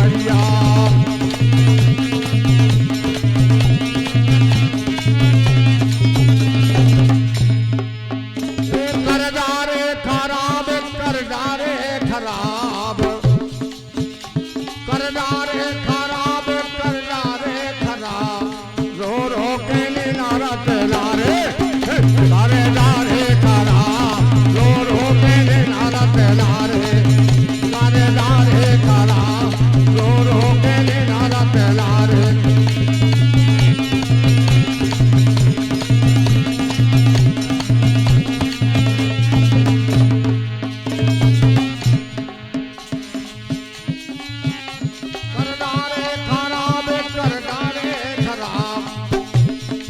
उमरिया। करदारे खराब, करदारे खराब, करदारे खराब, करदारे खराब, रो रो के नारा तेलारे, करदारे खराब, रो रो के नारा तेलारे, करदारे खराब, रो रो के नारा तेलारे।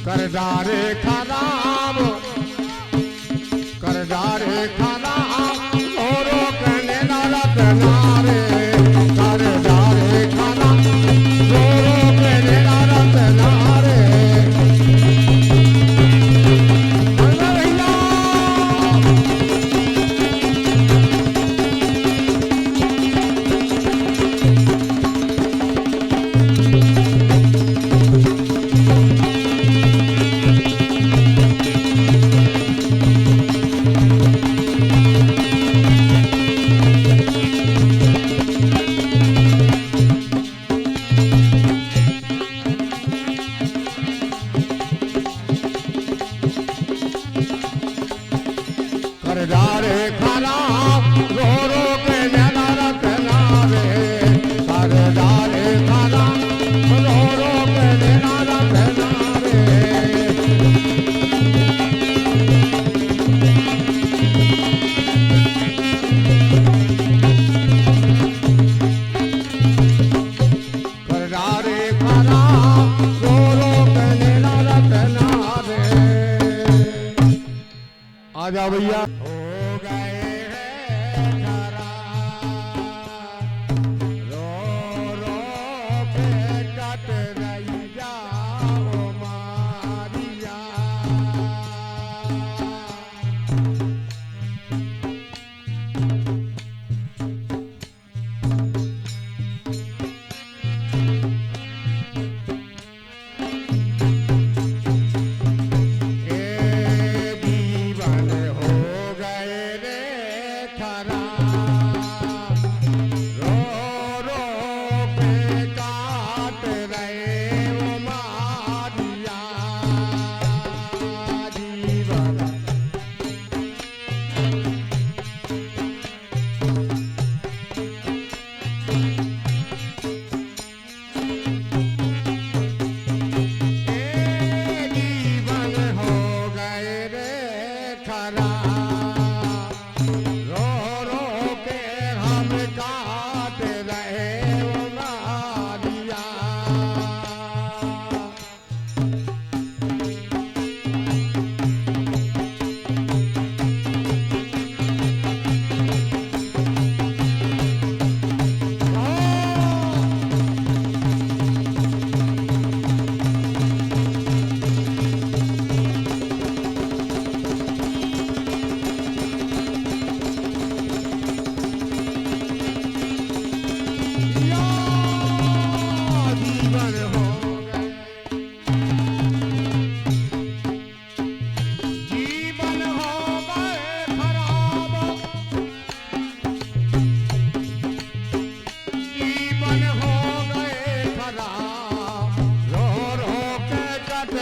करदारे खराब, करदारे खराब, औरों कहने नारा तेलारे, करदारे खराब, औरों कहने नारा तेलारे। करदारे खराब, रो रो के नारा तेलारे, करदारे खराब, रो रो के नारा तेलारे। करदारे खराब, रो रो के नारा तेलारे। आ जाओ भैया। हो गए हैं खराब, रो रो के कट रही जाओ मारिया।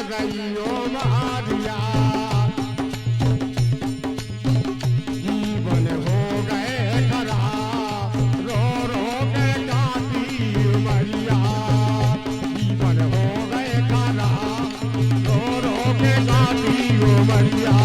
रहियो मारिया, जीवन हो गए खराब, रो रो के काटी उमरिया। जीवन हो गए खराब, रो रो के काटी उमरिया।